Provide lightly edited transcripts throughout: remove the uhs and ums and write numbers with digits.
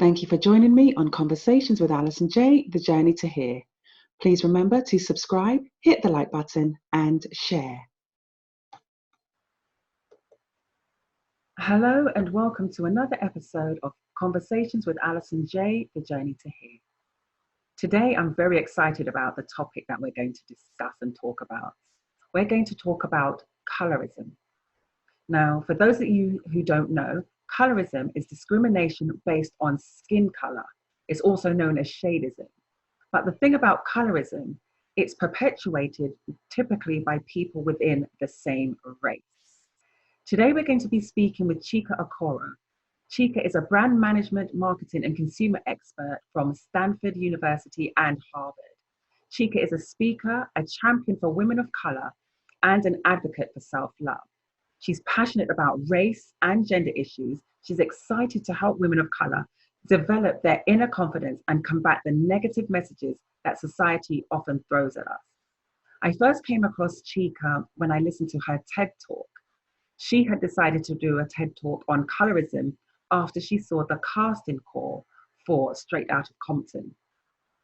Thank you for joining me on Conversations with Alison Jaye, The Journey to Here. Please remember to subscribe, hit the like button, and share. Hello and welcome to another episode of Conversations with Alison Jaye, The Journey to Here. Today, I'm very excited about the topic that we're going to discuss and talk about. We're going to talk about colorism. Now, for those of you who don't know, colorism is discrimination based on skin color. It's also known as shadeism. But the thing about colorism, it's perpetuated typically by people within the same race. Today, we're going to be speaking with Chika Okoro. Chica is a brand management, marketing, and consumer expert from Stanford University and Harvard. Chica is a speaker, a champion for women of color, and an advocate for self-love. She's passionate about race and gender issues. She's excited to help women of color develop their inner confidence and combat the negative messages that society often throws at us. I first came across Chica when I listened to her TED Talk. She had decided to do a TED Talk on colorism after she saw the casting call for Straight Outta Compton.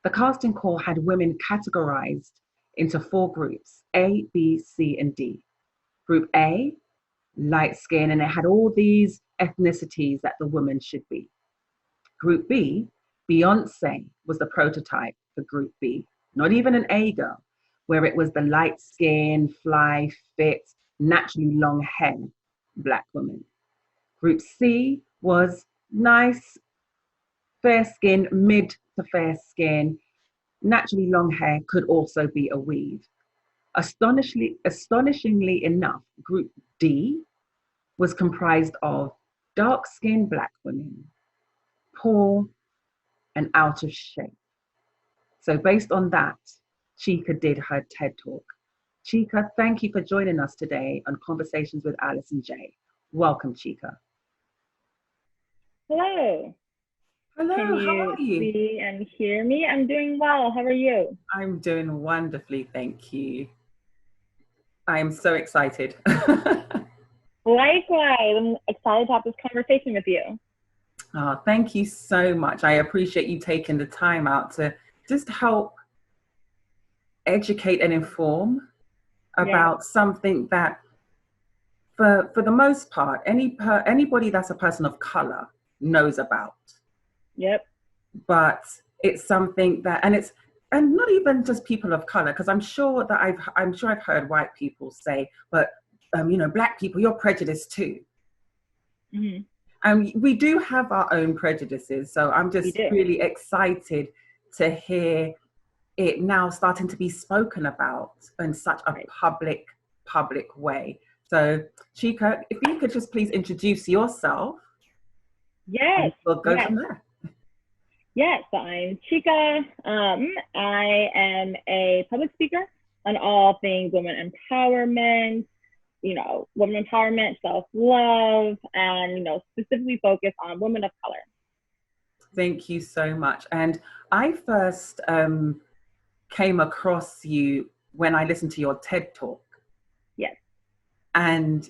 The casting call had women categorized into 4 groups, A, B, C, and D. Group A, light skin, and it had all these ethnicities that the woman should be. Group B, Beyonce was the prototype for Group B, not even an A girl, where it was the light skin, fly, fit, naturally long hair Black woman. Group C was nice, fair skin, mid to fair skin, naturally long hair, could also be a weave. Astonishingly enough, Group D was comprised of dark-skinned Black women, poor and out of shape. So based on that, Chica did her TED Talk. Chica, thank you for joining us today on Conversations with Alison Jaye. Welcome, Chica. Hello. Hello, Can how are you? See and hear me? I'm doing well. How are you? I'm doing wonderfully, thank you. I am so excited. Likewise, I'm excited to have this conversation with you. Oh, thank you so much. I appreciate you taking the time out to just help educate and inform about something that, for the most part, anybody that's a person of color knows about. Yep. But it's something that, and not even just people of color, because I'm sure I've heard white people say, but Black people, you're prejudiced too. Mm-hmm. And we do have our own prejudices. So I'm just really excited to hear it now starting to be spoken about in such a public way. So Chica, if you could just please introduce yourself. Yes. We'll go from there. Yes, so I'm Chica. I am a public speaker on all things women empowerment, women empowerment, self-love, and, specifically focus on women of color. Thank you so much. And I first came across you when I listened to your TED Talk. Yes. And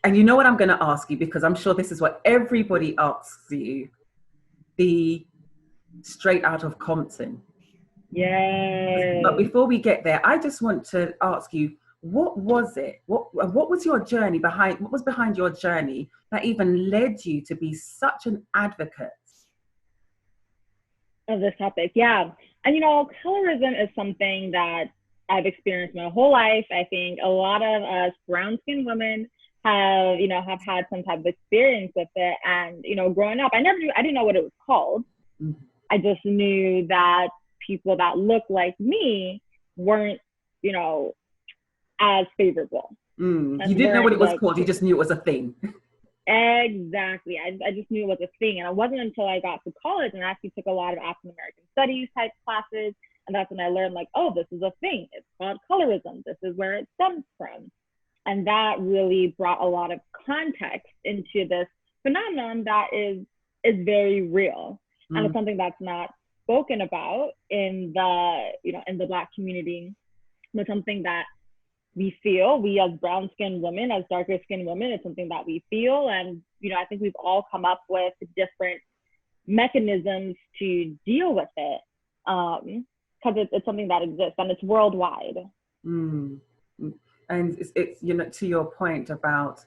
you know what I'm going to ask you, because I'm sure this is what everybody asks you, the Straight Outta Compton. Yes. But before we get there, I just want to ask you, what was it? What was your journey behind? What was behind your journey that even led you to be such an advocate of this topic? Yeah, and colorism is something that I've experienced my whole life. I think a lot of us brown-skinned women have had some type of experience with it. And growing up, I didn't know what it was called. Mm-hmm. I just knew that people that looked like me weren't, as favorable. You didn't know what it was called. You just knew it was a thing. Exactly. I just knew it was a thing. And it wasn't until I got to college and actually took a lot of African American studies type classes. And that's when I learned, oh, this is a thing. It's called colorism. This is where it stems from. And that really brought a lot of context into this phenomenon that is very real. Mm. And it's something that's not spoken about in the Black community, but something that we feel, we as brown-skinned women, as darker-skinned women, it's something that we feel. And, I think we've all come up with different mechanisms to deal with it, because it's something that exists and it's worldwide. Mm. And it's, you know, to your point about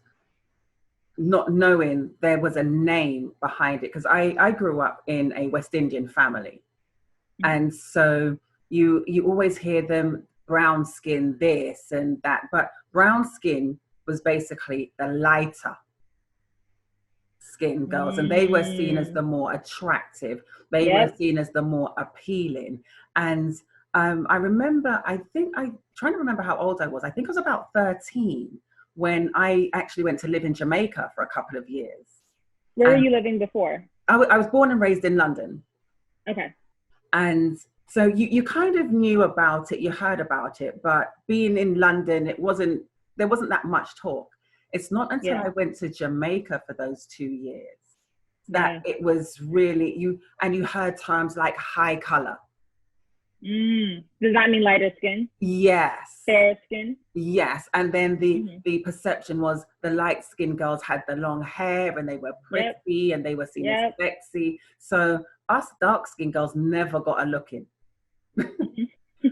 not knowing there was a name behind it, because I grew up in a West Indian family. And so you always hear them brown skin this and that, but brown skin was basically the lighter skin girls, and they were seen as the more attractive, they were seen as the more appealing. And I remember, I'm trying to remember how old I was. I think I was about 13 when I actually went to live in Jamaica for a couple of years. Where were you living before? I was born and raised in London. Okay. And so you kind of knew about it, you heard about it, but being in London, there wasn't that much talk. It's not until I went to Jamaica for those 2 years that it was really, you heard terms like high color. Does that mean lighter skin? Yes. Fair skin? Yes. And then the perception was the light skinned girls had the long hair and they were pretty and they were seen as sexy. So us dark skinned girls never got a look in.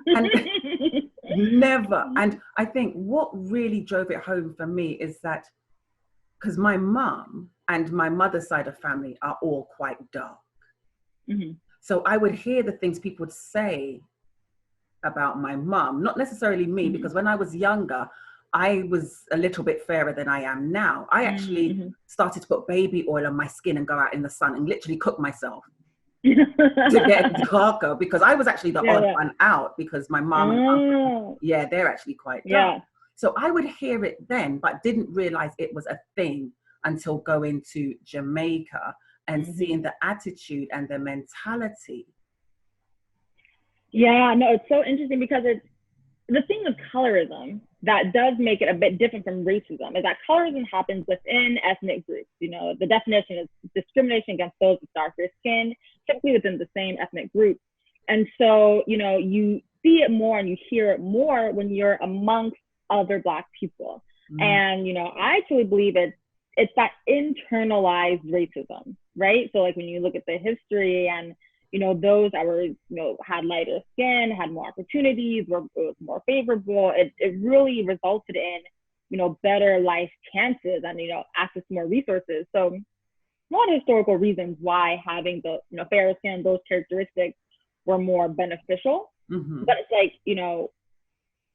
And never. And I think what really drove it home for me is that because my mum and my mother's side of family are all quite dark. So I would hear the things people would say about my mum, not necessarily me, because when I was younger, I was a little bit fairer than I am now. I actually started to put baby oil on my skin and go out in the sun and literally cook myself to get darker, because I was actually the odd one out, because my mum and uncle, they're actually quite dark. So I would hear it then, but didn't realize it was a thing until going to Jamaica and seeing the attitude and the mentality. Yeah, no, it's so interesting, because it's the thing with colorism that does make it a bit different from racism is that colorism happens within ethnic groups. You know, the definition is discrimination against those with darker skin, typically within the same ethnic group. And so, you know, you see it more and you hear it more when you're amongst other Black people. And, you know, I truly believe it's that internalized racism, right? So like when you look at the history and, you know, those that were, you know, had lighter skin, had more opportunities, it was more favorable, it really resulted in, you know, better life chances and, you know, access to more resources. So one historical reasons why having the, you know, fairer skin, those characteristics were more beneficial. But it's like, you know,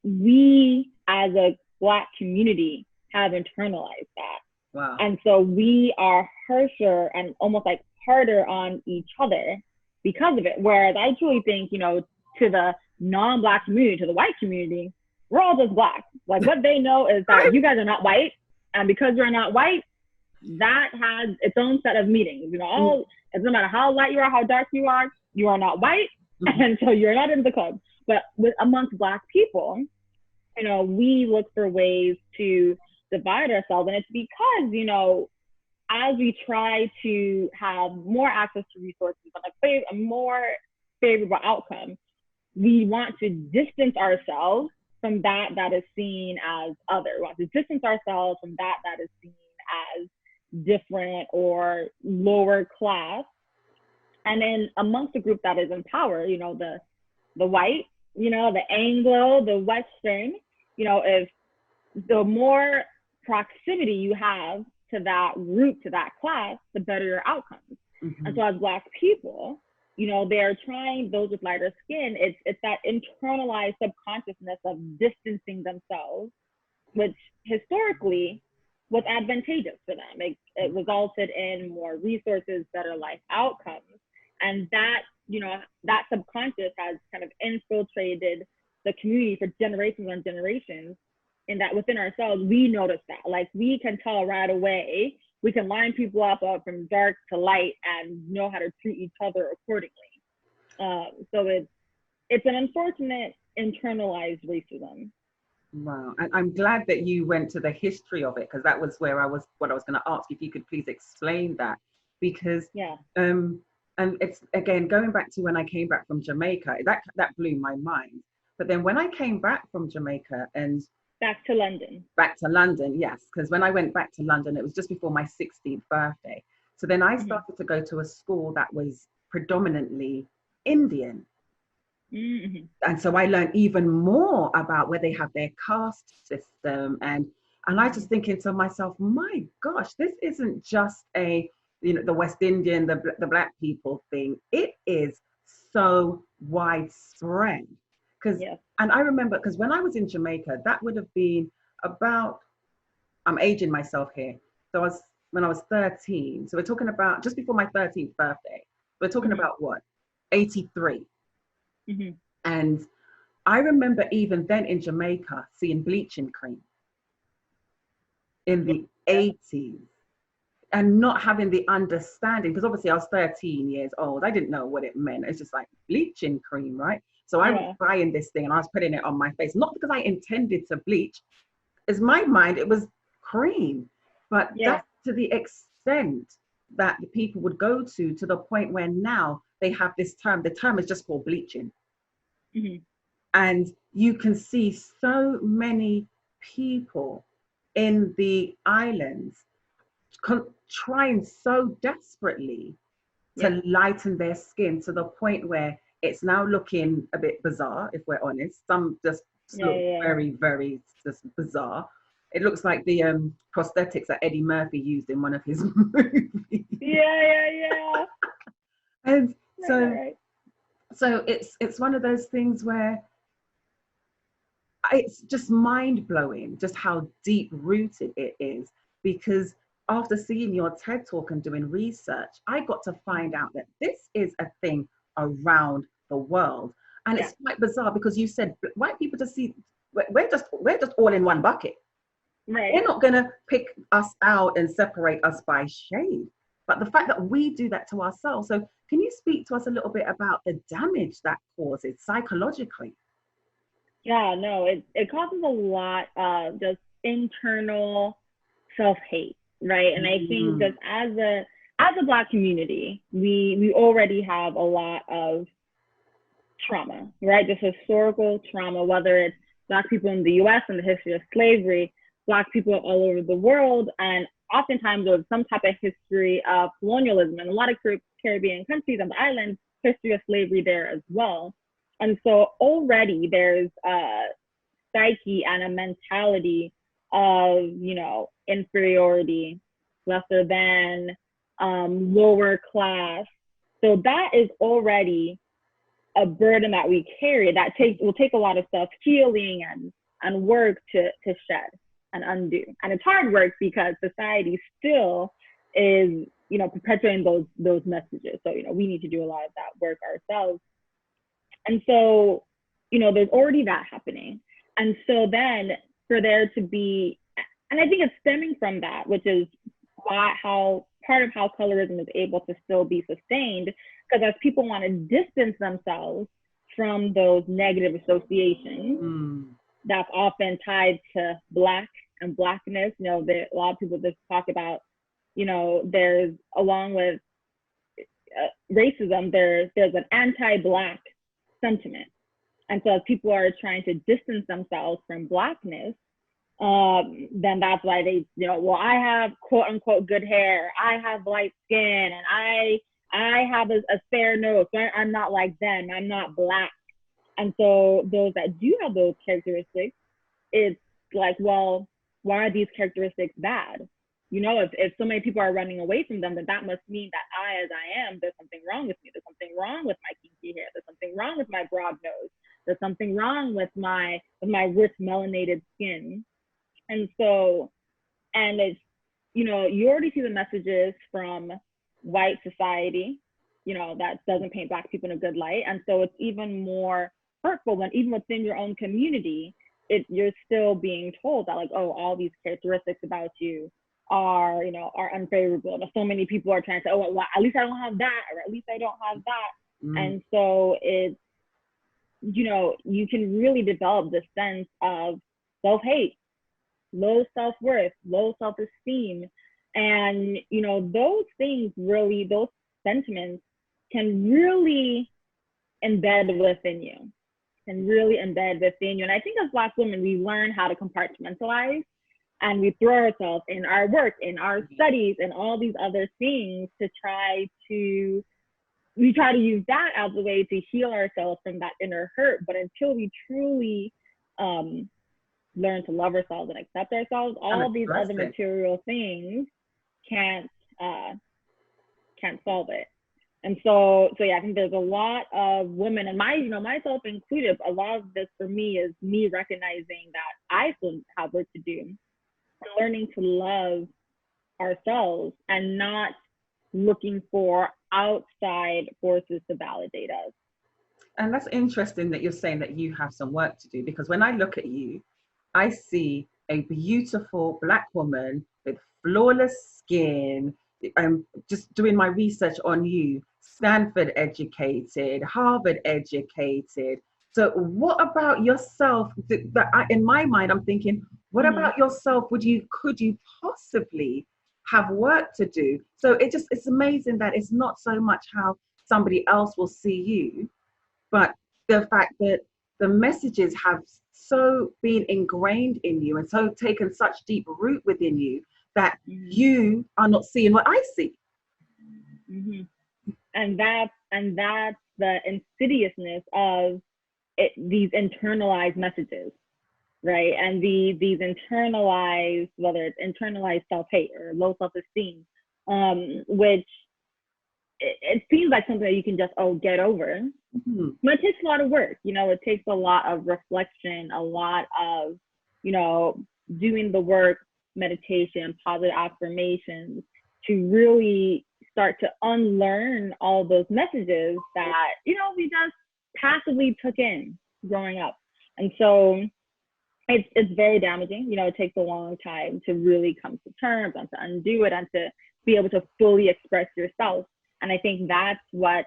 we as a Black community have internalized that. Wow. And so we are harsher and almost like harder on each other because of it. Whereas I truly think, you know, to the non-Black community, to the white community, we're all just Black. Like what they know is that you guys are not white. And because you're not white, that has its own set of meanings. You know, it doesn't matter how light you are, how dark you are not white. And so you're not in the club. But amongst Black people, you know, we look for ways to divide ourselves. And it's because, you know, as we try to have more access to resources and a more favorable outcome, we want to distance ourselves from that is seen as other. We want to distance ourselves from that is seen as different or lower class. And then amongst the group that is in power, you know, the white, you know, the Anglo, the Western, you know, if the more proximity you have to that group, to that class, the better your outcomes. And so as Black people, you know, they're trying, those with lighter skin, it's that internalized subconsciousness of distancing themselves, which historically was advantageous for them. It resulted in more resources, better life outcomes. And that, you know, that subconscious has kind of infiltrated the community for generations on generations, in that within ourselves, we notice that. Like we can tell right away, we can line people up from dark to light and know how to treat each other accordingly. So it's an unfortunate internalized racism. Wow. And I'm glad that you went to the history of it, because that was what I was going to ask, if you could please explain that, because and it's, again, going back to when I came back from Jamaica, that blew my mind. But then when I came back from Jamaica and back to London, yes, because when I went back to London, it was just before my 16th birthday. So then I Mm-hmm. started to go to a school that was predominantly Indian. Mm-hmm. And so I learned even more about where they have their caste system. And I just thinking to myself, my gosh, this isn't just a, the West Indian, the Black people thing. It is so widespread. Because, Yeah. and I remember, because when I was in Jamaica, that would have been about, I'm aging myself here. So when I was 13, so we're talking about just before my 13th birthday, we're talking Mm-hmm. about what, 83. Mm-hmm. And I remember even then in Jamaica seeing bleaching cream in the 80s and not having the understanding, because obviously I was 13 years old. I didn't know what it meant. It's just like bleaching cream, right? So I was buying this thing and I was putting it on my face, not because I intended to bleach. As my mind, it was cream. But that's to the extent that the people would go to the point where now they have this term. The term is just called bleaching. Mm-hmm. And you can see so many people in the islands trying so desperately to lighten their skin to the point where it's now looking a bit bizarre, if we're honest. Some just look very, very just bizarre. It looks like the prosthetics that Eddie Murphy used in one of his movies. Yeah. And so it's one of those things where it's just mind-blowing just how deep-rooted it is, because after seeing your TED Talk and doing research, I got to find out that this is a thing around the world. And it's quite bizarre because you said white people just see, we're just all in one bucket. Right. They're not going to pick us out and separate us by shade. But the fact that we do that to ourselves. So can you speak to us a little bit about the damage that causes psychologically? Yeah, no, it causes a lot of just internal self-hate, right? And I think that as a Black community, we already have a lot of trauma, right? Just historical trauma, whether it's Black people in the US and the history of slavery, Black people all over the world, and oftentimes there's some type of history of colonialism. And a lot of Caribbean countries on the island, history of slavery there as well. And so already there's a psyche and a mentality of, inferiority, lesser than, lower class. So that is already a burden that we carry that will take a lot of self-healing and work to shed and undo. And it's hard work because society still is, perpetuating those messages. So, we need to do a lot of that work ourselves. And so, there's already that happening. And so then for there to be, and I think it's stemming from that, which is how part of how colorism is able to still be sustained, because as people want to distance themselves from those negative associations, that's often tied to Black and Blackness. A lot of people just talk about, there's, along with racism, there's an anti-Black sentiment. And so as people are trying to distance themselves from Blackness, then that's why they, I have quote unquote good hair, I have light skin, and I have a fair nose, so I'm not like them, I'm not Black. And so those that do have those characteristics, it's like, well, why are these characteristics bad? If so many people are running away from them, then that must mean that I, as I am, there's something wrong with me. There's something wrong with my kinky hair. There's something wrong with my broad nose. There's something wrong with my rich melanated skin. And so, and it's, you already see the messages from white society, that doesn't paint Black people in a good light. And so it's even more hurtful when even within your own community, you're still being told that, like, oh, all these characteristics about you are unfavorable. And so many people are trying to say, oh, well, at least I don't have that, or at least I don't have that. And so it's, you can really develop this sense of self-hate, low self-worth, low self-esteem. And, those things really, those sentiments can really embed within you, And I think as Black women, we learn how to compartmentalize. And we throw ourselves in our work, in our studies, and all these other things to we try to use that as a way to heal ourselves from that inner hurt. But until we truly learn to love ourselves and accept ourselves, all these other material things can't solve it. And so yeah, I think there's a lot of women, and myself included, a lot of this for me is me recognizing that I still have work to do, learning to love ourselves and not looking for outside forces to validate us. And that's interesting that you're saying that you have some work to do, because when I look at you, I see a beautiful Black woman with flawless skin. I'm just doing my research on you, Stanford educated, Harvard educated. So what about yourself? In my mind, I'm thinking, what about yourself? Could you possibly have work to do? So it's amazing that it's not so much how somebody else will see you, but the fact that the messages have so been ingrained in you and so taken such deep root within you that you are not seeing what I see. And that's the insidiousness of it, these internalized messages, right? And these internalized, whether it's internalized self-hate or low self-esteem, which it seems like something that you can just get over. But it takes a lot of work. It takes a lot of reflection, a lot of doing the work, meditation, positive affirmations, to really start to unlearn all those messages that we just passively took in growing up. And so it's very damaging. It takes a long time to really come to terms and to undo it and to be able to fully express yourself. And I think that's what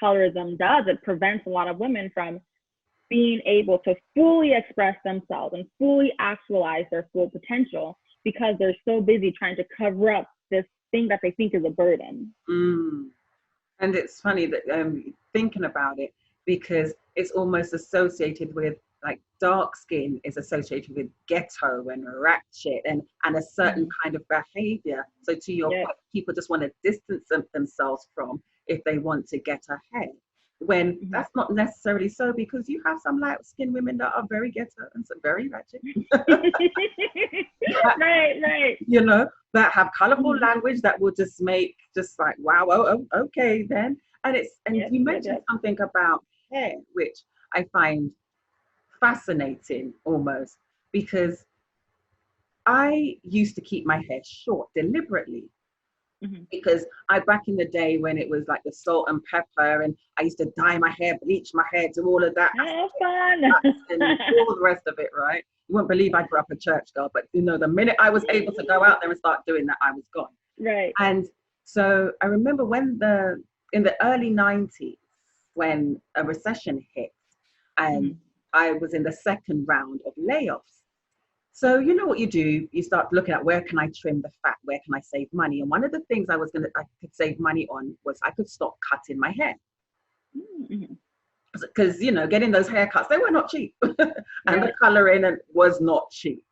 colorism does. It prevents a lot of women from being able to fully express themselves and fully actualize their full potential, because they're so busy trying to cover up this thing that they think is a burden. And it's funny that thinking about it, because it's almost associated with, like, dark skin is associated with ghetto and ratchet and a certain kind of behavior. So to your point, people just want to distance themselves from if they want to get ahead, when that's not necessarily so, because you have some light skinned women that are very ghetto and some very ratchet. Right. That have colorful language that will just make like, wow, okay then. And you mentioned something about hair, which I find fascinating almost, because I used to keep my hair short deliberately, because back in the day when it was like the salt and pepper, and I used to dye my hair, bleach my hair, do all of that, fun, and all the rest of it, right? You won't believe I grew up a church girl, but the minute I was able to go out there and start doing that, I was gone. Right. And so I remember in the early 90s, when a recession hit, and I was in the second round of layoffs. So you know what you do? You start looking at, where can I trim the fat? Where can I save money? And one of the things I could save money on was I could stop cutting my hair. Because, getting those haircuts, they were not cheap. And the coloring was not cheap.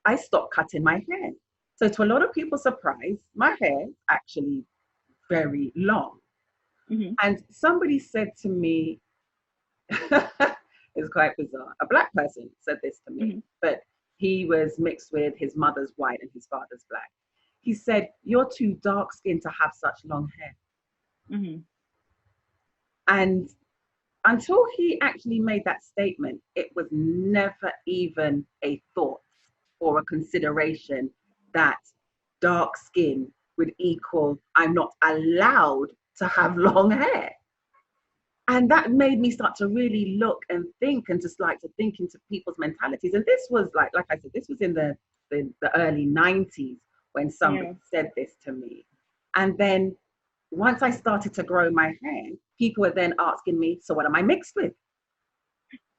I stopped cutting my hair. So to a lot of people's surprise, my hair is actually very long. And somebody said to me, it's quite bizarre. A Black person said this to me, but he was mixed with, his mother's white and his father's Black. He said, "You're too dark skinned to have such long hair." And until he actually made that statement, it was never even a thought or a consideration that dark skin would equal I'm not allowed to have long hair. And that made me start to really look and think, and just like to think into people's mentalities. And this was like I said, this was in the early 90s when somebody said this to me. And then once I started to grow my hair, people were then asking me, so what am I mixed with?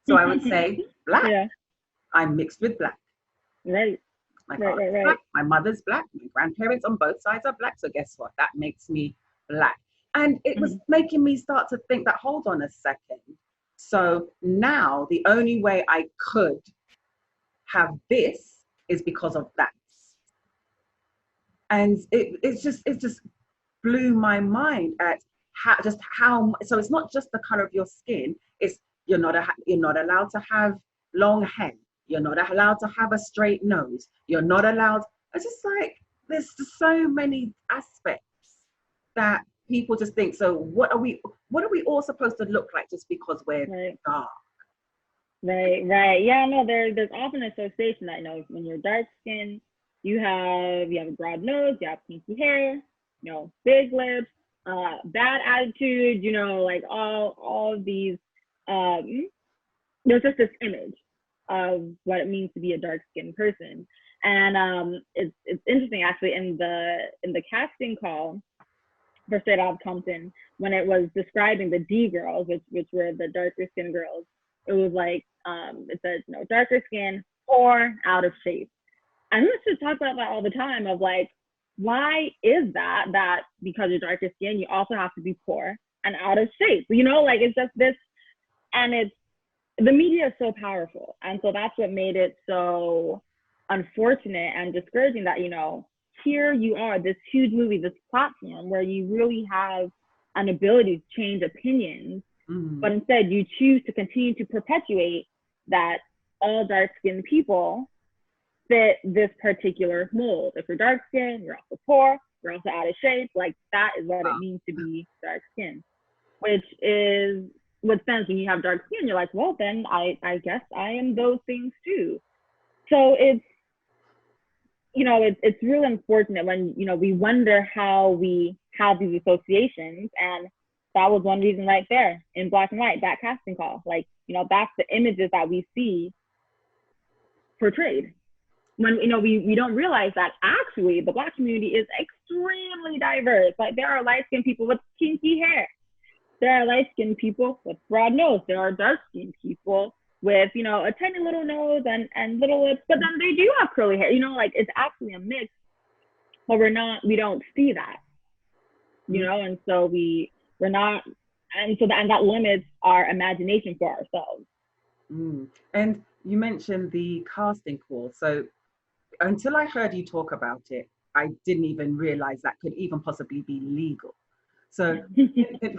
So I would say Black. I'm mixed with Black. Right. My father's Black, my mother's Black, my grandparents on both sides are Black. So guess what? That makes me Black. And it was making me start to think that, hold on a second. So now the only way I could have this is because of that. And it just blew my mind at how so it's not just the color of your skin, it's you're not allowed to have long hair, you're not allowed to have a straight nose, you're not allowed. It's just like there's just so many aspects that people just think, so what are we all supposed to look like just because we're dark? Right. Yeah, no, there's often an association that, you know, when you're dark skinned, you have a broad nose, you have kinky hair, you know, big lips, bad attitude, you know, like all of these, there's just this image of what it means to be a dark skinned person. And it's interesting actually in the casting call for Straight Outta Compton, when it was describing the D girls, which were the darker skinned girls, it was like, it says, you know, darker skin, poor, out of shape. And let's just talk about that all the time of like, why is that because you're darker skin, you also have to be poor and out of shape? You know, like it's just this, and it's, the media is so powerful. And so that's what made it so unfortunate and discouraging that, you know, here you are, this huge movie, this platform where you really have an ability to change opinions, but instead you choose to continue to perpetuate that all dark-skinned people fit this particular mold. If you're dark-skinned, you're also poor, you're also out of shape. Like that is what it means to be dark-skinned, which is what sense when you have dark skin, you're like, well, then I guess I am those things too. So it's, you know, it's really unfortunate when, you know, we wonder how we have these associations. And that was one reason right there in black and white, that casting call. Like, you know, that's the images that we see portrayed. When, you know, we don't realize that actually the Black community is extremely diverse. Like there are light-skinned people with kinky hair. There are light-skinned people with broad nose. There are dark-skinned people with, you know, a tiny little nose and little lips, but then they do have curly hair. You know, like it's actually a mix, but we don't see that, you know, and so we're not, and so that limits our imagination for ourselves. And you mentioned the casting call. So until I heard you talk about it, I didn't even realize that could even possibly be legal. So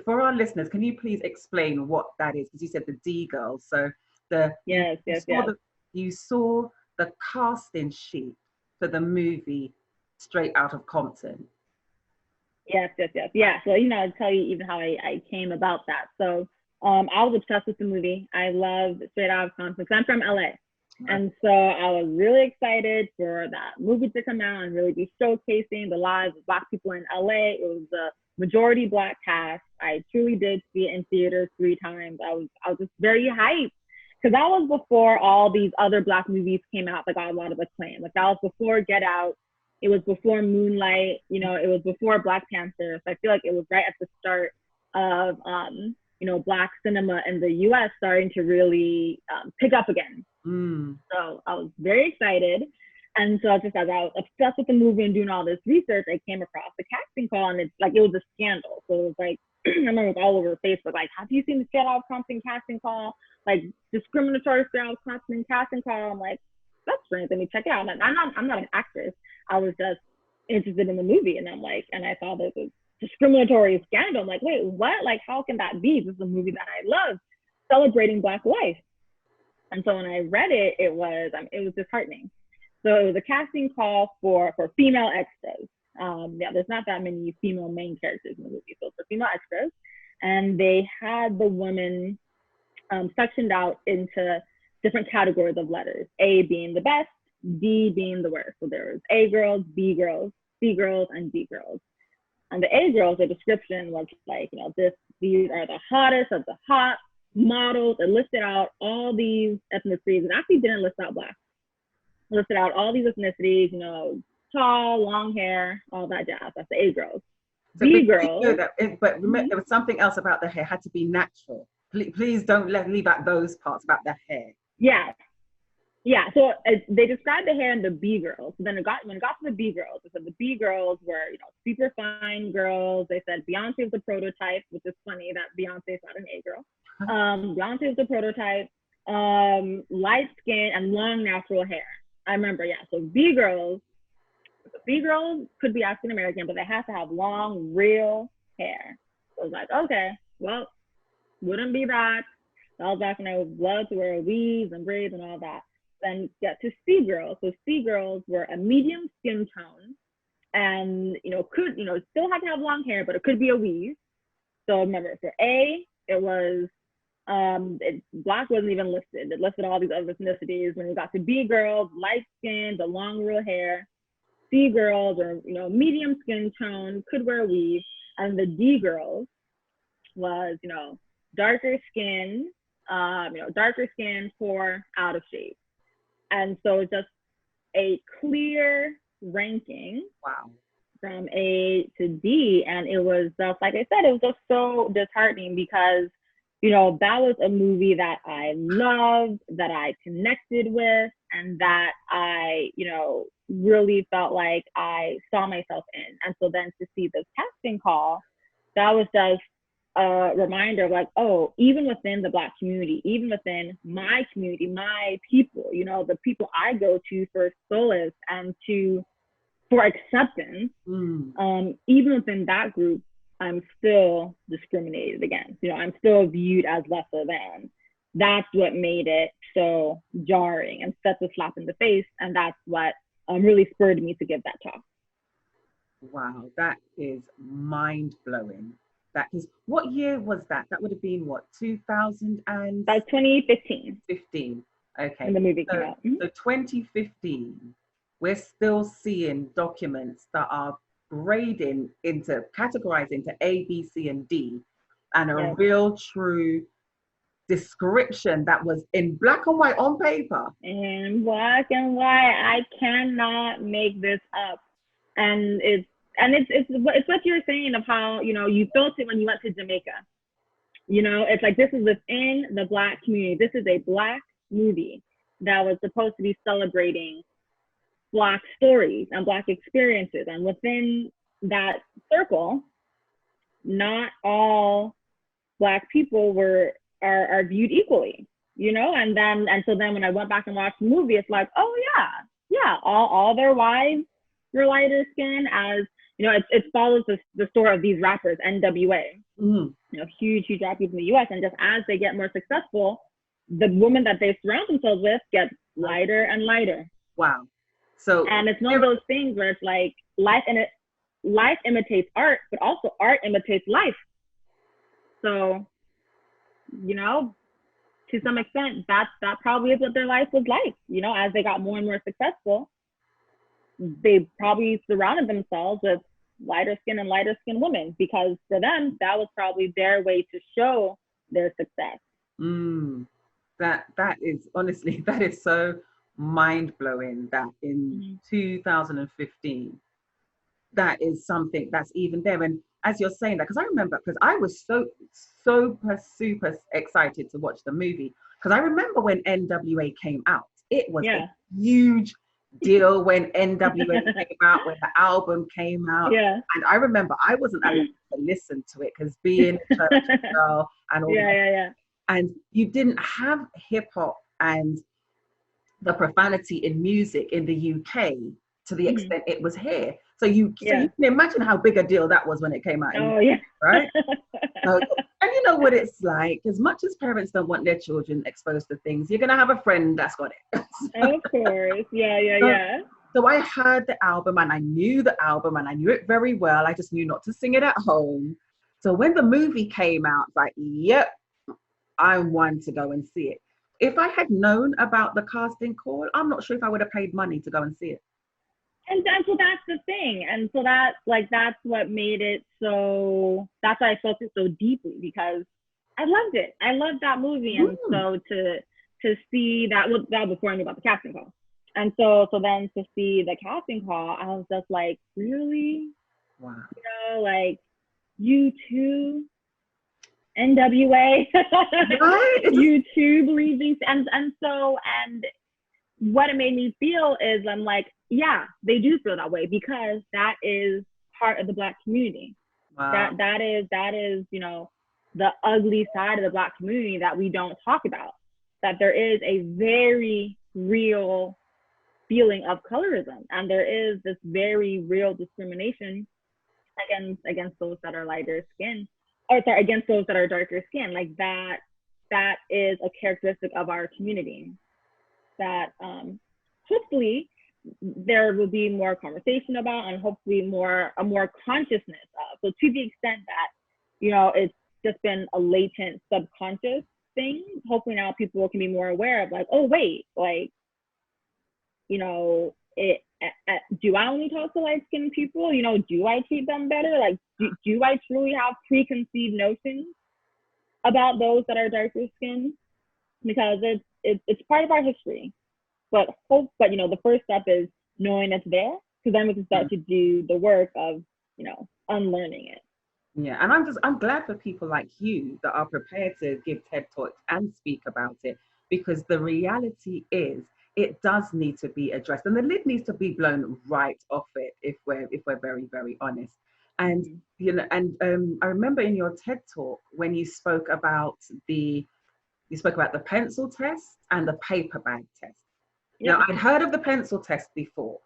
for our listeners, can you please explain what that is? Because you said the D girls. So you saw the casting sheet for the movie Straight Outta Compton. Yes. Yeah. So, you know, I'll tell you even how I came about that. So I was obsessed with the movie. I loved Straight Outta Compton because I'm from LA. And so I was really excited for that movie to come out and really be showcasing the lives of Black people in LA. It was a majority Black cast. I truly did see it in theaters 3 times. I was just very hyped because that was before all these other Black movies came out that got a lot of acclaim. Like that was before Get Out. It was before Moonlight. You know, it was before Black Panther. So I feel like it was right at the start of you know, Black cinema in the US starting to really pick up again. So I was very excited. And so just as I was obsessed with the movie and doing all this research, I came across the casting call, and it's like, it was a scandal. So it was like, I remember it was all over Facebook, like, have you seen the Straight Outta Compton casting call? Like discriminatory Straight Outta Compton casting call. I'm like, that's strange, let me check it out. I'm not an actress. I was just interested in the movie. And I'm like, and I saw this discriminatory scandal. I'm like, wait, what? Like, how can that be? This is a movie that I love, celebrating Black life. And so when I read it, it was disheartening. So it was a casting call for female extras. There's not that many female main characters in the movie, so for female extras. And they had the women sectioned out into different categories of letters, A being the best, D being the worst. So there was A girls, B girls, C girls, and D girls. And the A girls, the description was like, you know, these are the hottest of the hot models. It listed out all these ethnicities. It actually didn't list out Black. It listed out all these ethnicities, you know, tall, long hair, all that jazz. That's the A girls. So B girls. But remember, there was something else about the hair. It had to be natural. Please don't leave out those parts about the hair. Yeah. So they described the hair in the B girls. So then when it got to the B girls, they said the B girls were, you know, super fine girls. They said Beyonce was the prototype, which is funny that Beyonce is not an A girl. Beyonce was the prototype, light skin and long natural hair. I remember, yeah. So B girls could be African American, but they have to have long, real hair. So I was like, okay, well, wouldn't be that. So I was back when I would love to wear weaves and braids and all that. Then get to C girls. So C girls were a medium skin tone, and could still had to have long hair, but it could be a weave. So remember, for A, it was black wasn't even listed. It listed all these other ethnicities. When we got to B girls, light skin, the long real hair. C girls are medium skin tone, could wear a weave, and the D girls was darker skin, darker skin for out of shape. And so just a clear ranking. Wow. From A to D, and it was just, like I said, it was just so disheartening because that was a movie that I loved, that I connected with, and that I really felt like I saw myself in. And so then to see this casting call, that was just a reminder of like, oh, even within the Black community, even within my community, my people, the people I go to for solace and for acceptance, even within that group, I'm still discriminated against. I'm still viewed as lesser than. That's what made it so jarring and such a slap in the face. And that's what really spurred me to give that talk. Wow, that is mind blowing. That is, what year was that? That would have been what, 2000 and? That was 2015. 15. Okay. When the movie came out. So 2015, we're still seeing documents that are categorized into A, B, C, and D, and a real true description that was in black and white on paper. In black and white, I cannot make this up. And it's what you're saying of how you felt it when you went to Jamaica. It's like, this is within the Black community. This is a Black movie that was supposed to be celebrating Black stories and Black experiences, and within that circle, not all Black people are viewed equally, and so then when I went back and watched the movie, it's like, oh yeah, all their wives were lighter skin, as it follows the story of these rappers, NWA, huge rap groups in the US, and just as they get more successful, the women that they surround themselves with get lighter and lighter. Wow. And it's one of those things where it's like life imitates art, but also art imitates life. So, to some extent, that probably is what their life was like. As they got more and more successful, they probably surrounded themselves with lighter skin women, because for them, that was probably their way to show their success. That is, honestly, that is so mind-blowing that in 2015 that is something that's even there. And as you're saying that, because I remember, because I was so super excited to watch the movie, because I remember when NWA came out, it was a huge deal when NWA came out, when the album came out. And I remember I wasn't allowed to listen to it because being a church girl and all that. And you didn't have hip hop and the profanity in music in the UK to the extent it was here. So you can imagine how big a deal that was when it came out. Right? So, and you know what it's like, as much as parents don't want their children exposed to things, you're going to have a friend that's got it. Of course. So I heard the album and I knew the album and I knew it very well. I just knew not to sing it at home. So when the movie came out, it's like, yep, I'm one to go and see it. If I had known about the casting call, I'm not sure if I would have paid money to go and see it. And so that's the thing. And so that's what made it so, that's why I felt it so deeply, because I loved it. I loved that movie. And so to see that was before I knew about the casting call. And so then to see the casting call, I was just like, really? Wow. Like, you too? NWA, right? You too believe these, and what it made me feel is, I'm like, yeah, they do feel that way, because that is part of the Black community. Wow. That is the ugly side of the Black community that we don't talk about. That there is a very real feeling of colorism. And there is this very real discrimination against those that are lighter skin, or sorry, against those that are darker skin. Like that is a characteristic of our community that hopefully there will be more conversation about, and hopefully a more consciousness of. So to the extent that, you know, it's just been a latent subconscious thing, hopefully now people can be more aware of, like, oh wait, like, you know, do I only talk to light skinned people? You know, do I treat them better? Like, do I truly have preconceived notions about those that are darker skinned? Because it's part of our history. But you know, the first step is knowing it's there, because then we can start to do the work of, you know, unlearning it. Yeah, and I'm glad for people like you that are prepared to give TED Talks and speak about it, because the reality is it does need to be addressed, and the lid needs to be blown right off it if we're very, very honest. And you know, and I remember in your TED Talk when you spoke about the pencil test and the paper bag test. Yep. Now, I'd heard of the pencil test before.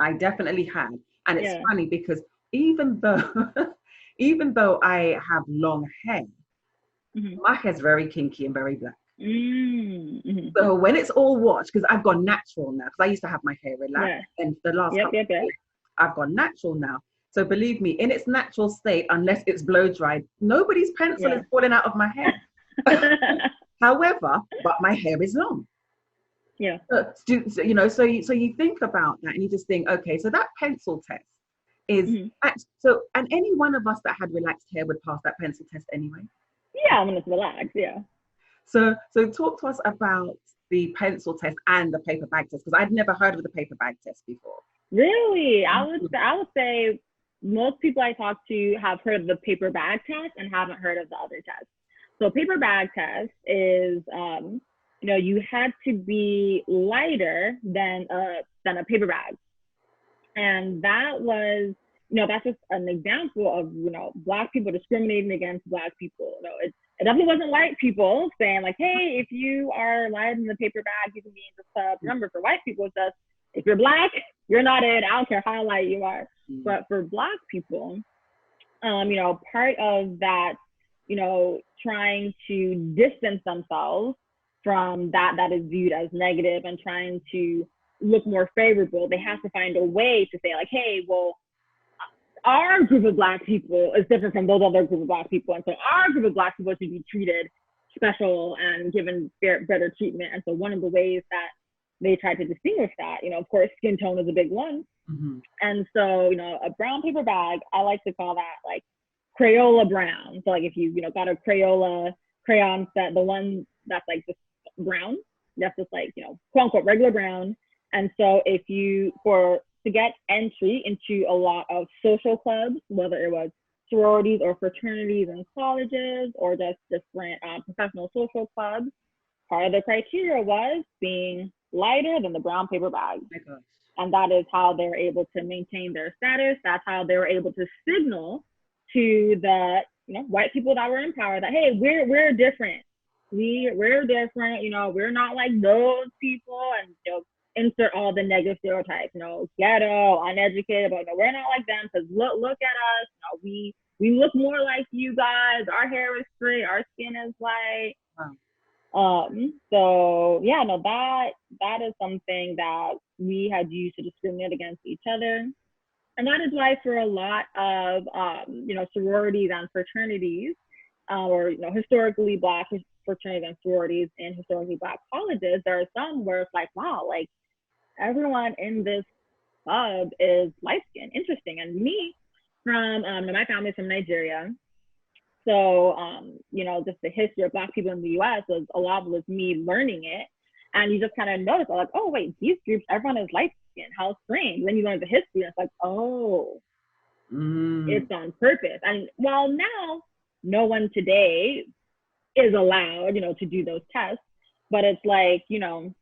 I definitely had. And it's funny because even though I have long hair, my hair's very kinky and very black. So when it's all washed, because I've gone natural now, because I used to have my hair relaxed, and the last couple of years, I've gone natural now. So believe me, in its natural state, unless it's blow dried, nobody's pencil is falling out of my hair. However, but my hair is long. Yeah. You know, so you think about that and you just think, okay, so that pencil test is so, and any one of us that had relaxed hair would pass that pencil test anyway. Yeah, when it's relaxed, yeah. So talk to us about the pencil test and the paper bag test, because I'd never heard of the paper bag test before. Really? I would say most people I talk to have heard of the paper bag test and haven't heard of the other test. So paper bag test is, you know, you had to be lighter than a paper bag. And that was, you know, that's just an example of, you know, Black people discriminating against Black people. You know, it definitely wasn't white people saying like, hey, if you are lighter than the paper bag, you can be in this club. Remember, for white people, it's just, if you're Black, you're not in. I don't care how light you are. But for Black people, you know, part of that, you know, trying to distance themselves from that is viewed as negative and trying to look more favorable, they have to find a way to say like, hey, well, our group of Black people is different from those other group of Black people. And so our group of Black people should be treated special and given better treatment. And so one of the ways that they try to distinguish that, you know, of course, skin tone is a big one. And so, you know, a brown paper bag, I like to call that like Crayola brown. So like if you know, got a Crayola crayon set, the one that's like just brown, that's just like, you know, quote unquote regular brown. And so if you, to get entry into a lot of social clubs, whether it was sororities or fraternities in colleges or just different professional social clubs, part of the criteria was being lighter than the brown paper bag. And that is how they were able to maintain their status. That's how they were able to signal to the, you know, white people that were in power that, hey, we're different. We're different, you know, we're not like those people, and, you know, insert all the negative stereotypes, you know, ghetto, uneducated, but no, we're not like them, because look at us, you know, we look more like you guys, our hair is straight, our skin is light. So yeah, no, that is something that we had used to discriminate against each other. And that is why for a lot of, you know, sororities and fraternities, or, you know, historically Black fraternities and sororities in historically Black colleges, there are some where it's like, wow, like everyone in this club is light skinned, interesting. And me, from my family's from Nigeria, so you know, just the history of Black people in the U.S. was a lot was me learning it, and you just kind of notice, like, oh wait, these groups, everyone is light skinned. How strange. Then you learn the history, and it's like, oh, it's on purpose. And while now no one today is allowed, you know, to do those tests, but it's like, you know,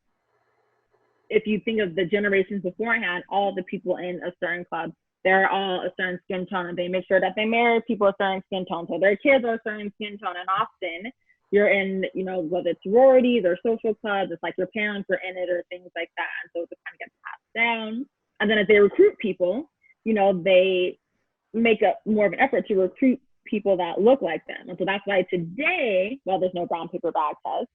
if you think of the generations beforehand, all the people in a certain club, they're all a certain skin tone, and they make sure that they marry people a certain skin tone, so their kids are a certain skin tone. And often you're in, you know, whether it's sororities or social clubs, it's like your parents are in it or things like that, and so it just kind of gets then as they recruit people, you know, they make a more of an effort to recruit people that look like them. And so that's why today, well, there's no brown paper bag test.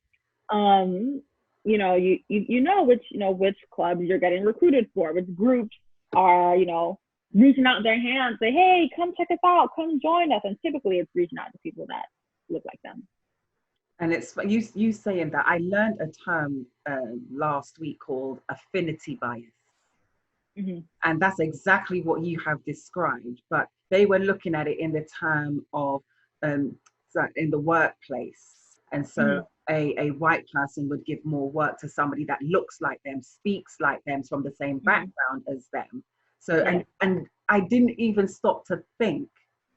You know, you know which clubs you're getting recruited for, which groups are, you know, reaching out their hands, say, hey, come check us out, come join us. And typically it's reaching out to people that look like them. And it's you saying that. I learned a term last week called affinity bias. Mm-hmm. And that's exactly what you have described. But they were looking at it in the term of in the workplace. And so a white person would give more work to somebody that looks like them, speaks like them, from the same background as them. So, and I didn't even stop to think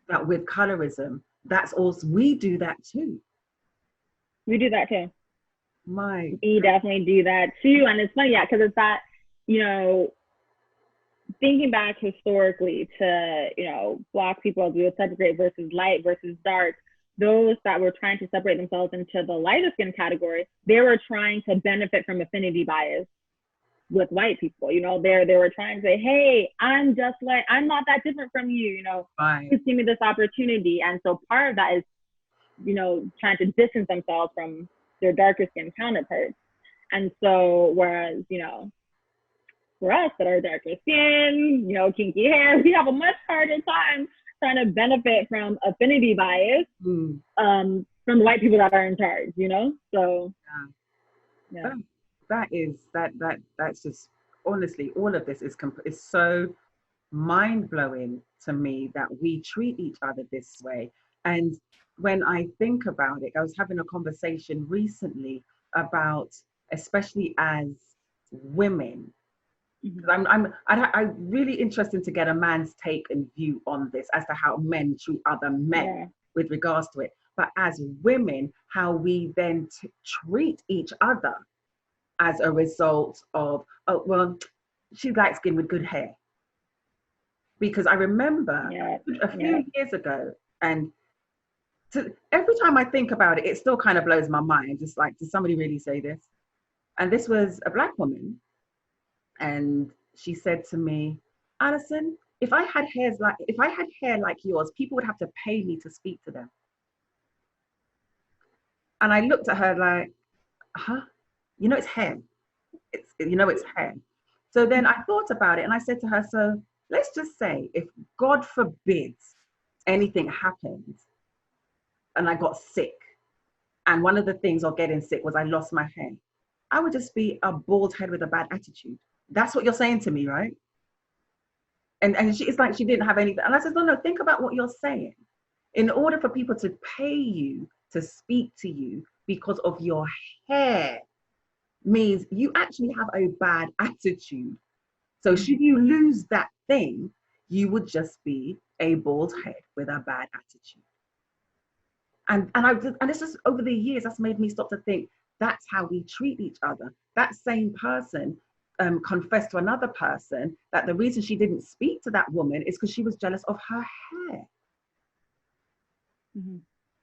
that with colorism, that's also, we do that too. We do that too. We definitely do that too. And it's funny, because it's that, you know, thinking back historically to, you know, Black people, as we would separate versus light versus dark, those that were trying to separate themselves into the lighter skin category, they were trying to benefit from affinity bias with white people. You know, they were trying to say, hey, I'm not that different from you, you know, please give me this opportunity. And so part of that is, you know, trying to distance themselves from their darker skin counterparts. And so, whereas, you know, for us that are darker skin, you know, kinky hair, we have a much harder time trying to benefit from affinity bias from the white people that are in charge, you know? So, yeah. That's just, honestly, all of this is so mind-blowing to me that we treat each other this way. And when I think about it, I was having a conversation recently about, especially as women, I'm really interested to get a man's take and view on this as to how men treat other men with regards to it. But as women, how we then treat each other as a result of, oh, well, she's light skinned with good hair. Because I remember a few years ago, and every time I think about it, it still kind of blows my mind. Just like, did somebody really say this? And this was a Black woman. And she said to me, Alison, if I had hair like yours, people would have to pay me to speak to them. And I looked at her like, you know, it's hair. It's hair. So then I thought about it and I said to her, so let's just say if God forbids anything happens and I got sick, and one of the things of getting sick was I lost my hair, I would just be a bald head with a bad attitude. That's what you're saying to me, right? And it's like she didn't have anything. And I said, no, think about what you're saying. In order for people to pay you to speak to you because of your hair means you actually have a bad attitude. So should you lose that thing, you would just be a bald head with a bad attitude. And it's just over the years, that's made me stop to think, that's how we treat each other. That same person confessed to another person that the reason she didn't speak to that woman is because she was jealous of her hair.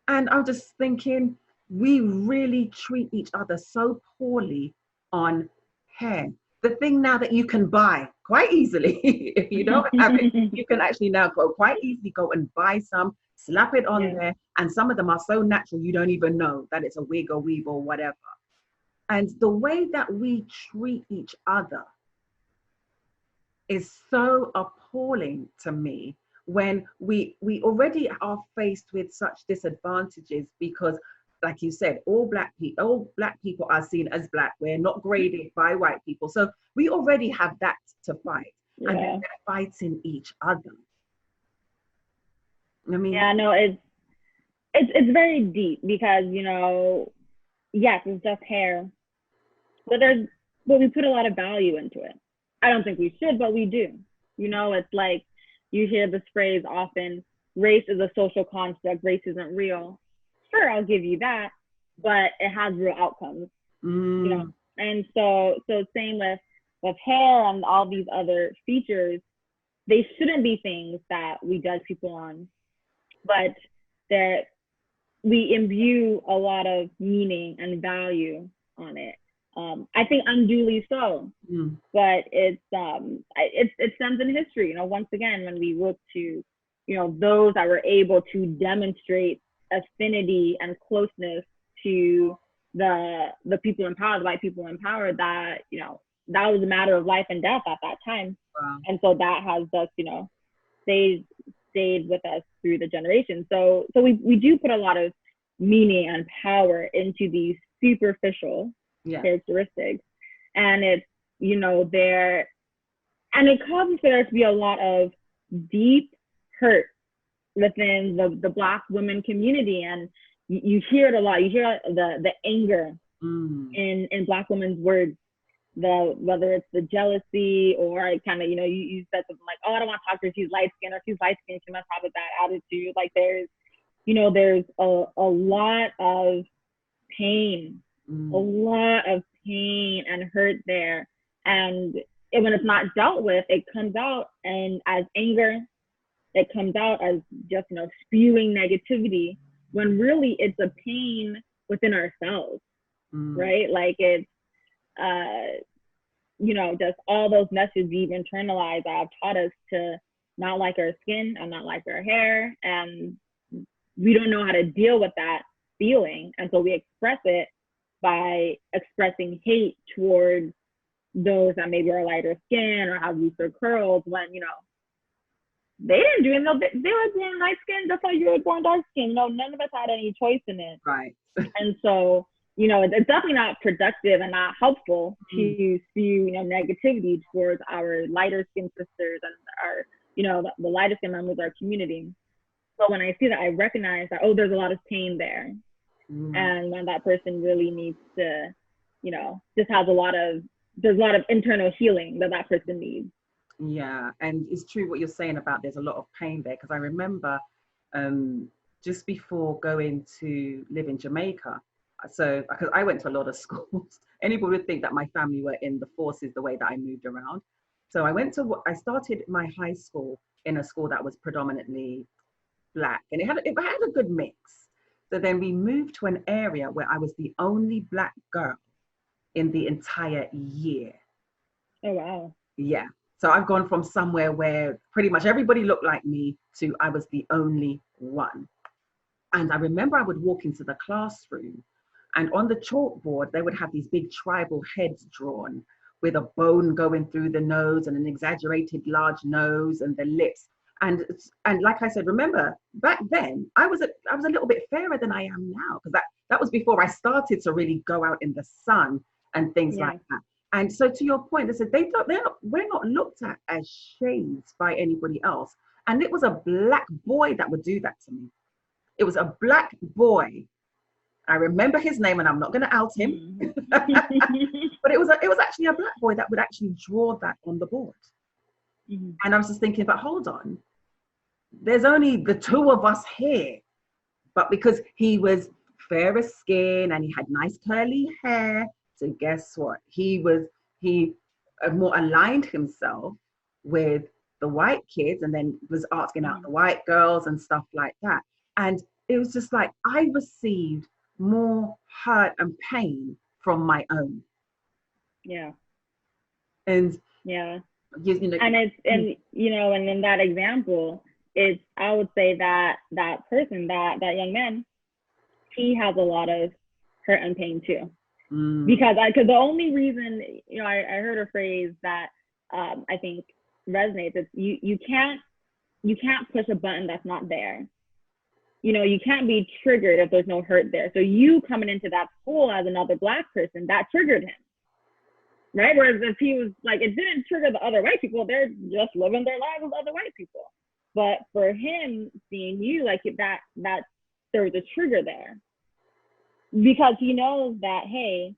And I'm just thinking, we really treat each other so poorly on hair. The thing now that you can buy quite easily, if you don't have it, you can actually now quite easily go and buy some, slap it on there, and some of them are so natural you don't even know that it's a wig or weave or whatever. And the way that we treat each other is so appalling to me, when we already are faced with such disadvantages because, like you said, all black people are seen as Black. We're not graded by white people. So we already have that to fight. And then they're fighting each other. I mean, it's very deep because, you know, yes, it's just hair, but we put a lot of value into it. I don't think we should, but we do. You know, it's like you hear this phrase often, race is a social construct, race isn't real. Sure, I'll give you that, but it has real outcomes. You know, and so same with hair and all these other features, they shouldn't be things that we judge people on, but that we imbue a lot of meaning and value on it. I think unduly so. But it stems in history. Once again, when we look to, those that were able to demonstrate affinity and closeness to the people in power, the white people in power, that that was a matter of life and death at that time. Wow. And so that has just stayed with us through the generations. So we do put a lot of meaning and power into these superficial characteristics, and it's there, and it causes there to be a lot of deep hurt within the Black women community, and you hear it a lot. You hear the anger in Black women's words, whether it's the jealousy or kind of you said something like, oh, I don't want to talk to her, she's light skinned, or she's light skinned, she must have a bad attitude. Like there's a lot of pain, a lot of pain and hurt there. And when it's not dealt with, it comes out and as anger, it comes out as just, spewing negativity, when really it's a pain within ourselves, right? Like it's, just all those messages we've internalized that have taught us to not like our skin and not like our hair. And we don't know how to deal with that feeling. And so we express it by expressing hate towards those that maybe are lighter skin or have looser curls, when, they didn't do it. They were born light skin just like you were born dark skin. None of us had any choice in it. Right. And so, it's definitely not productive and not helpful to spew, negativity towards our lighter skin sisters and our, the lighter skin members of our community. So when I see that, I recognize that, there's a lot of pain there. And when that person really needs to, just there's a lot of internal healing that person needs. Yeah, and it's true what you're saying about there's a lot of pain there, because I remember just before going to live in Jamaica, so because I went to a lot of schools, anybody would think that my family were in the forces the way that I moved around. So I started my high school in a school that was predominantly Black, and it had a good mix. So then we moved to an area where I was the only Black girl in the entire year. Oh, wow. Yeah. So I've gone from somewhere where pretty much everybody looked like me to I was the only one. And I remember I would walk into the classroom, and on the chalkboard, they would have these big tribal heads drawn with a bone going through the nose and an exaggerated large nose and the lips. And like I said, remember back then I was a little bit fairer than I am now, because that was before I started to really go out in the sun and things like that. And so to your point, they said we're not looked at as shades by anybody else. And it was a Black boy that would do that to me. It was a Black boy. I remember his name, and I'm not going to out him, but it was actually a Black boy that would actually draw that on the board. And I was just thinking, but hold on, there's only the two of us here. But because he was fairer skin and he had nice curly hair, so guess what? He more aligned himself with the white kids, and then was asking out the white girls and stuff like that. And it was just like I received more hurt and pain from my own. Yeah. And yeah. And in that example, I would say that person, that young man, he has a lot of hurt and pain too. Because the only reason, I heard a phrase that I think resonates. It's you can't push a button that's not there. You can't be triggered if there's no hurt there. So you coming into that school as another Black person, that triggered him. Right? Whereas if he was like, it didn't trigger the other white people, they're just living their lives with other white people. But for him, seeing you, like that there was a trigger there. Because he knows that, hey,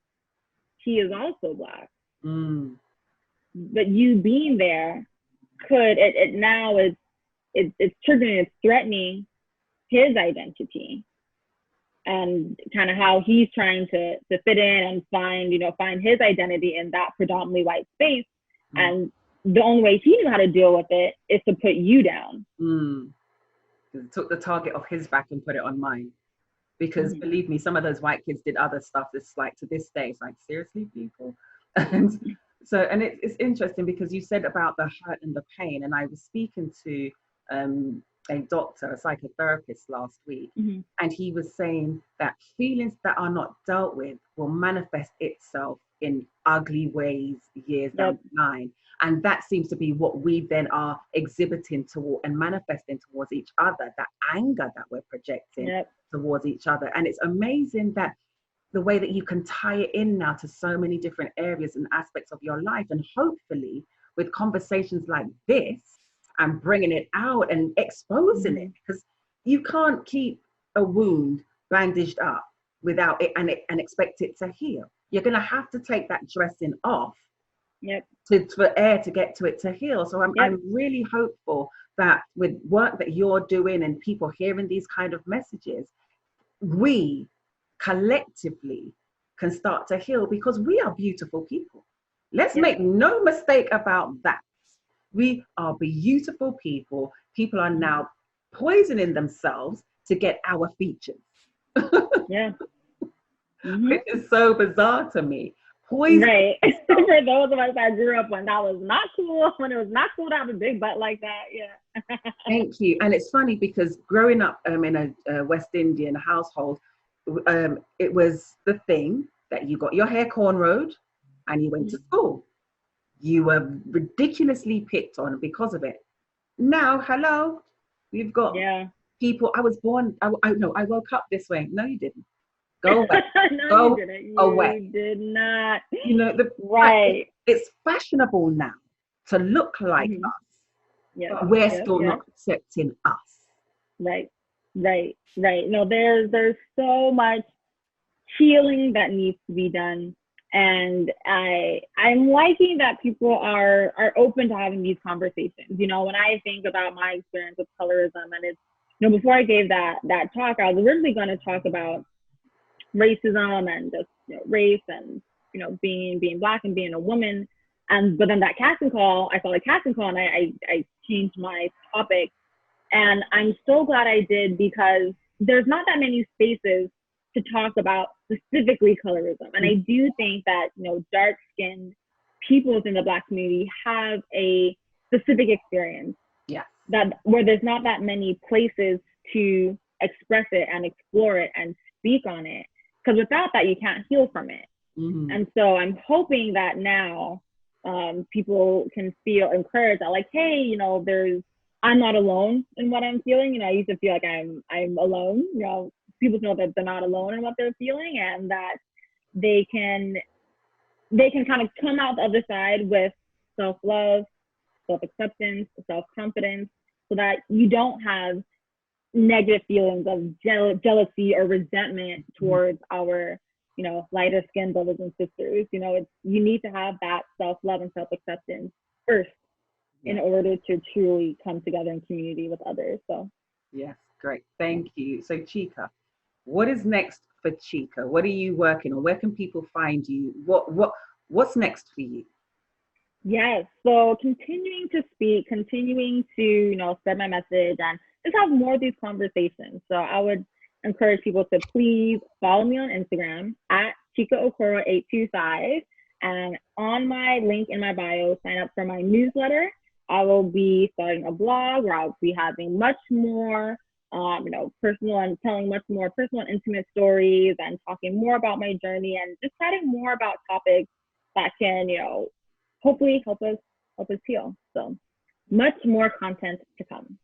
he is also Black. But you being there it's triggering, it's threatening his identity and kind of how he's trying to fit in and find his identity in that predominantly white space. And the only way he knew how to deal with it is to put you down. It took the target off his back and put it on mine. because believe me, some of those white kids did other stuff. It's like, to this day, it's like, seriously, people. And so, and it's interesting because you said about the hurt and the pain, and I was speaking to a doctor, a psychotherapist last week, and he was saying that feelings that are not dealt with will manifest itself in ugly ways years down the line. And that seems to be what we then are exhibiting toward and manifesting towards each other, that anger that we're projecting towards each other. And it's amazing that the way that you can tie it in now to so many different areas and aspects of your life. And hopefully with conversations like this and bringing it out and exposing it, because you can't keep a wound bandaged up without it and expect it to heal. You're going to have to take that dressing off for air to get to it to heal. So I'm really hopeful that with work that you're doing and people hearing these kind of messages, we collectively can start to heal, because we are beautiful people. Let's make no mistake about that. We are beautiful people. People are now poisoning themselves to get our features. Which is so bizarre to me. Poison. Right. For those of us that grew up when that was not cool, when it was not cool to have a big butt like that. Yeah. Thank you. And it's funny because growing up in a West Indian household, it was the thing that you got your hair cornrowed and you went to school. You were ridiculously picked on because of it. Now, hello, we've got people. I was born, I woke up this way. No, you didn't. Go away. No, go you didn't. away. You did not. You know, it's fashionable now to look like us, but we're still not accepting us. Right. No, there's so much healing that needs to be done. And I'm liking that people are open to having these conversations. You know, when I think about my experience with colorism, and it's, you know, before I gave that talk, I was originally going to talk about racism and just, you know, race and, you know, being Black and being a woman. But then that casting call, I saw the casting call and I changed my topic. And I'm so glad I did, because there's not that many spaces to talk about specifically colorism. And I do think that, you know, dark-skinned people within the Black community have a specific experience that where there's not that many places to express it and explore it and speak on it. Because without that, you can't heal from it. And so I'm hoping that now people can feel encouraged that, like, hey, you know, I'm not alone in what I'm feeling. You know, I used to feel like I'm alone. You know, people know that they're not alone in what they're feeling, and that they can kind of come out the other side with self-love, self-acceptance, self-confidence, so that you don't have negative feelings of jealousy or resentment towards our, you know, lighter skinned brothers and sisters. You know, you need to have that self-love and self-acceptance first in order to truly come together in community with others. So yes, great, thank you. So Chica, what is next for Chica? What are you working on? Where can people find you? What's next for you? Yes, so continuing to speak, continuing to, you know, spread my message and just have more of these conversations. So I would encourage people to please follow me on Instagram at Chika Okoro 825, and on my link in my bio, sign up for my newsletter. I will be starting a blog where I'll be having much more, you know, personal and telling much more personal and intimate stories and talking more about my journey and just chatting more about topics that can, you know, hopefully help us heal. So much more content to come.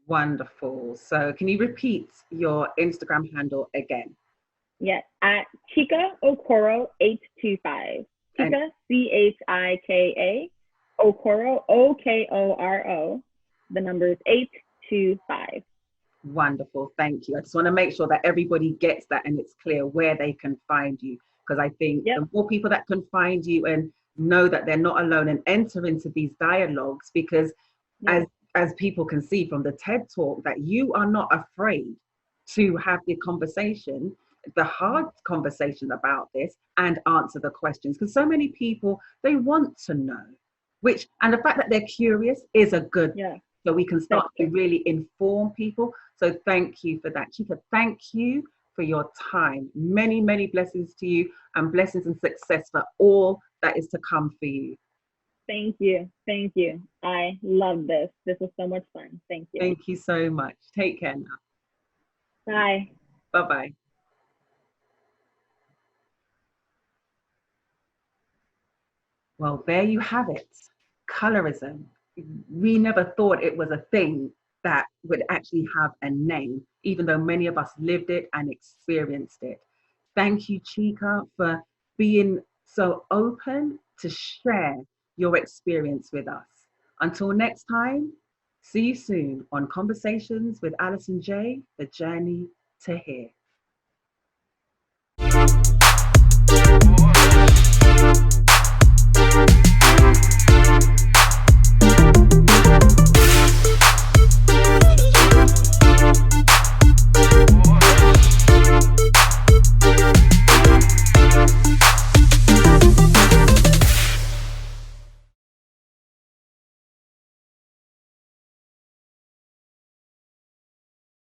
Wonderful. So can you repeat your Instagram handle again? Yes, at Chika Okoro 825. Chika, Chika, Okoro, Okoro. The number is 825. Wonderful. Thank you. I just want to make sure that everybody gets that and it's clear where they can find you, because I think the more people that can find you and know that they're not alone and enter into these dialogues, because as people can see from the TED talk, that you are not afraid to have the conversation, the hard conversation about this, and answer the questions, because so many people, they want to know, and the fact that they're curious is a good thing. So we can start to really inform people. So thank you for that, Chica. Thank you for your time. Many, many blessings to you, and blessings and success for all that is to come for you. Thank you. Thank you. I love this. This was so much fun. Thank you. Thank you so much. Take care now. Bye. Bye-bye. Well, there you have it. Colorism. We never thought it was a thing that would actually have a name, even though many of us lived it and experienced it. Thank you, Chica, for being so open to share your experience with us. Until next time, see you soon on Conversations with Alison Jaye, The Journey to Here.